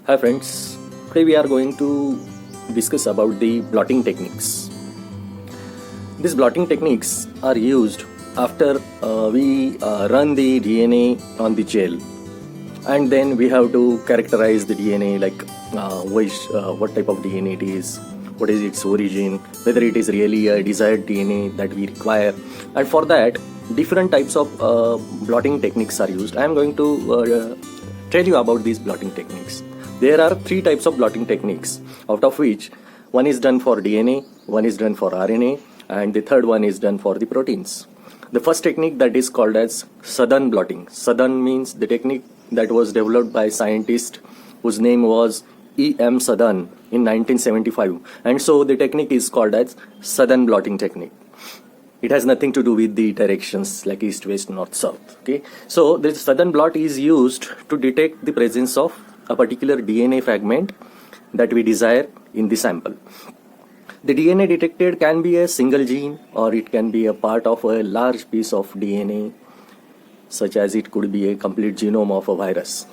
Hi friends, today we are going to discuss about the blotting techniques. These blotting techniques are used after we run the DNA on the gel, and then we have to characterize the DNA like what type of DNA it is, what is its origin, whether it is really a desired DNA that we require, and for that different types of blotting techniques are used. I am going to tell you about these blotting techniques. There are three types of blotting techniques, out of which one is done for DNA, one is done for RNA, and the third one is done for the proteins. The first technique that is called as Southern blotting. Southern means the technique that was developed by a scientist whose name was E.M. Southern in 1975, and so the technique is called as Southern blotting technique. It has nothing to do with the directions like east, west, north, south. Okay, so the Southern blot is used to detect the presence of a particular DNA fragment that we desire in the sample. The DNA detected can be a single gene, or it can be a part of a large piece of DNA, such as it could be a complete genome of a virus.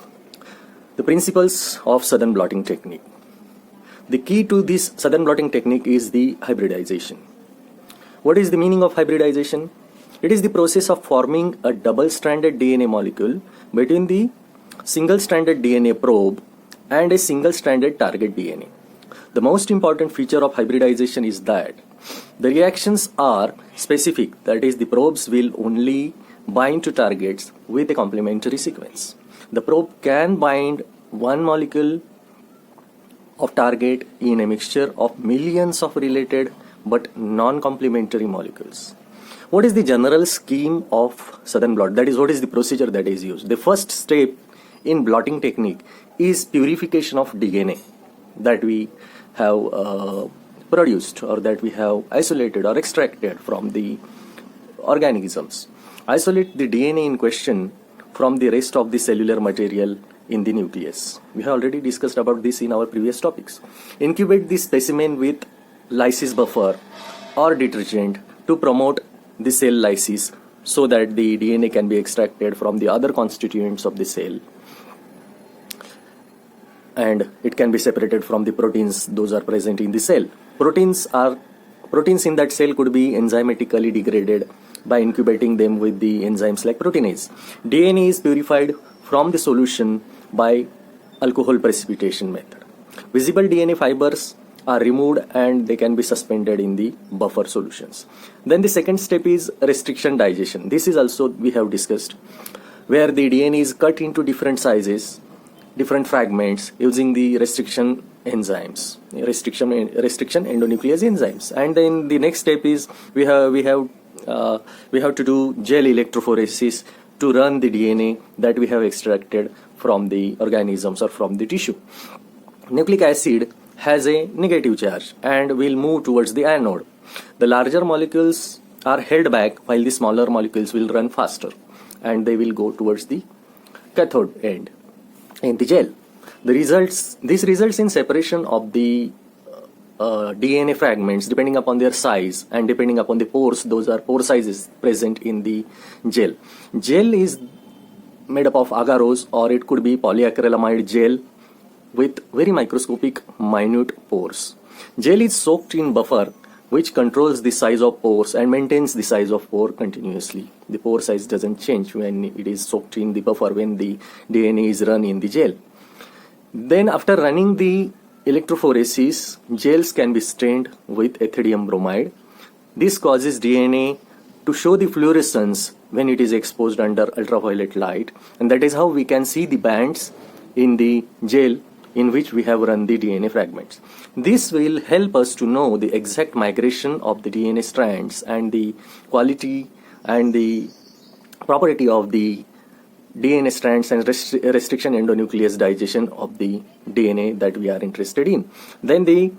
The principles of Southern blotting technique. The key to this Southern blotting technique is the hybridization. What is the meaning of hybridization? It is the process of forming a double-stranded DNA molecule between the single-stranded DNA probe and a single-stranded target DNA. The most important feature of hybridization is that the reactions are specific, that is, the probes will only bind to targets with a complementary sequence. The probe can bind one molecule of target in a mixture of millions of related but non-complementary molecules. What is the general scheme of Southern blot? That is, what is the procedure that is used? The first step in blotting technique is purification of DNA that we have produced, or that we have isolated or extracted from the organisms. Isolate the DNA in question from the rest of the cellular material in the nucleus. We have already discussed about this in our previous topics. Incubate the specimen with lysis buffer or detergent to promote the cell lysis so that the DNA can be extracted from the other constituents of the cell, and it can be separated from the proteins those are present in the cell. Proteins in that cell could be enzymatically degraded by incubating them with the enzymes like proteinase. DNA is purified from the solution by alcohol precipitation method. Visible DNA fibers are removed and they can be suspended in the buffer solutions. Then the second step is restriction digestion. This is also we have discussed, where the DNA is cut into different sizes, different fragments using the restriction enzymes, restriction endonuclease enzymes. And then the next step is we have to do gel electrophoresis to run the DNA that we have extracted from the organisms or from the tissue. Nucleic acid has a negative charge and will move towards the anode. The larger molecules are held back while the smaller molecules will run faster and they will go towards the cathode end in the gel. This results in separation of the DNA fragments depending upon their size and depending upon the pores. Those are pore sizes present in the gel. Gel is made up of agarose, or it could be polyacrylamide gel with very microscopic minute pores. Gel is soaked in buffer which controls the size of pores and maintains the size of pore continuously. The pore size doesn't change when it is soaked in the buffer when the DNA is run in the gel. Then after running the electrophoresis, gels can be stained with ethidium bromide. This causes DNA to show the fluorescence when it is exposed under ultraviolet light, and that is how we can see the bands in the gel in which we have run the DNA fragments. This will help us to know the exact migration of the DNA strands and the quality and the property of the DNA strands and restriction endonuclease digestion of the DNA that we are interested in. Then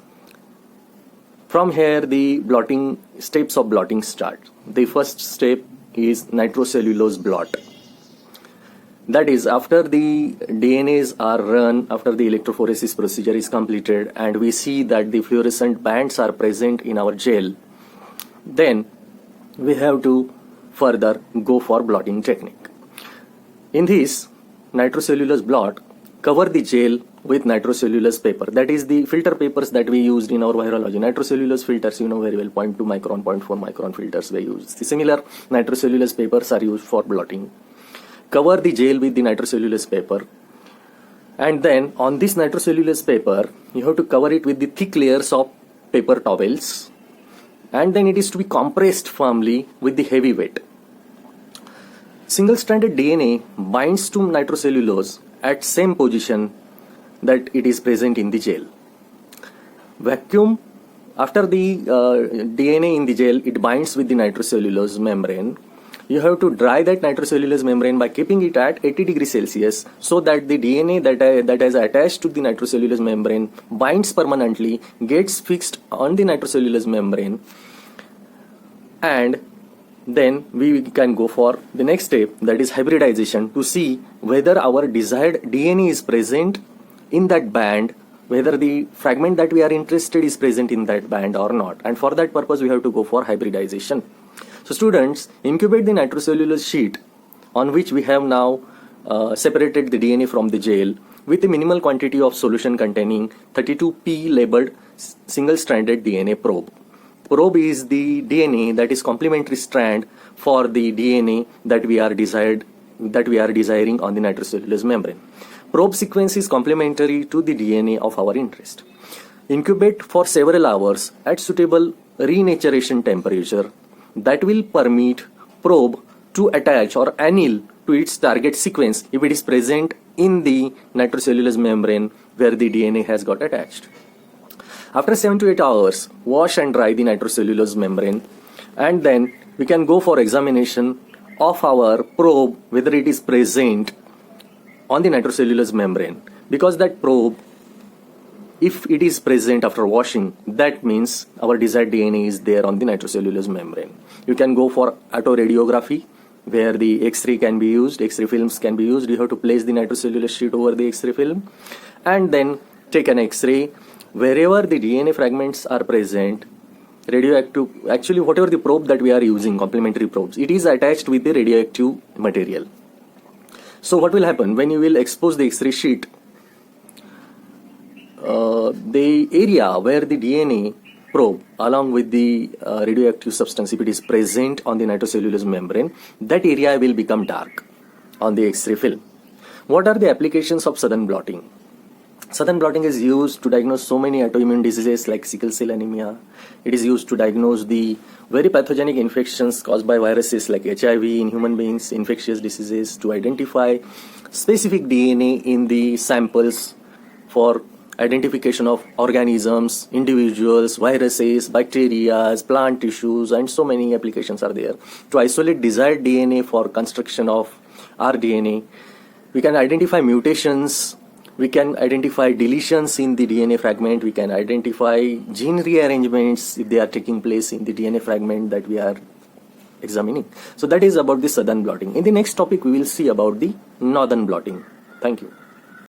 from here the blotting steps of blotting start. The first step is nitrocellulose blot. That is, after the DNAs are run, after the electrophoresis procedure is completed and we see that the fluorescent bands are present in our gel, then we have to further go for blotting technique. In this nitrocellulose blot, cover the gel with nitrocellulose paper. That is the filter papers that we used in our virology. Nitrocellulose filters, you know very well, 0.2 micron, 0.4 micron filters we use. The similar nitrocellulose papers are used for blotting. Cover the gel with the nitrocellulose paper. And then on this nitrocellulose paper, you have to cover it with the thick layers of paper towels. And then it is to be compressed firmly with the heavy weight. Single-stranded DNA binds to nitrocellulose at same position that it is present in the gel. Vacuum, after the DNA in the gel, it binds with the nitrocellulose membrane. You have to dry that nitrocellulose membrane by keeping it at 80 degrees Celsius so that the DNA that is attached to the nitrocellulose membrane binds permanently, gets fixed on the nitrocellulose membrane, and then we can go for the next step, that is hybridization, to see whether our desired DNA is present in that band, whether the fragment that we are interested is present in that band or not. And for that purpose, we have to go for hybridization. So students, incubate the nitrocellulose sheet on which we have now separated the DNA from the gel with a minimal quantity of solution containing 32P labeled single-stranded DNA probe. Probe is the DNA that is complementary strand for the DNA that we are desiring on the nitrocellulose membrane. Probe sequence is complementary to the DNA of our interest. Incubate for several hours at suitable renaturation temperature that will permit probe to attach or anneal to its target sequence if it is present in the nitrocellulose membrane where the DNA has got attached. After 7 to 8 hours, wash and dry the nitrocellulose membrane, and then we can go for examination of our probe whether it is present on the nitrocellulose membrane. Because that probe, if it is present after washing, that means our desired DNA is there on the nitrocellulose membrane. You can go for autoradiography where the X-ray can be used, X-ray films can be used. You have to place the nitrocellulose sheet over the X-ray film and then take an X-ray. Wherever the DNA fragments are present, radioactive, actually whatever the probe that we are using, complementary probes, it is attached with the radioactive material. So what will happen when you will expose the X-ray sheet? The area where the DNA probe along with the radioactive substance, if it is present on the nitrocellulose membrane, that area will become dark on the X-ray film. What are the applications of sudden blotting? Sudden blotting is used to diagnose so many autoimmune diseases like sickle cell anemia. It is used to diagnose the very pathogenic infections caused by viruses like HIV in human beings, infectious diseases, to identify specific DNA in the samples for identification of organisms, individuals, viruses, bacteria, plant tissues, and so many applications are there. To isolate desired DNA for construction of rDNA, we can identify mutations. We can identify deletions in the DNA fragment. We can identify gene rearrangements if they are taking place in the DNA fragment that we are examining. So that is about the southern blotting. In the next topic, we will see about the northern blotting. Thank you.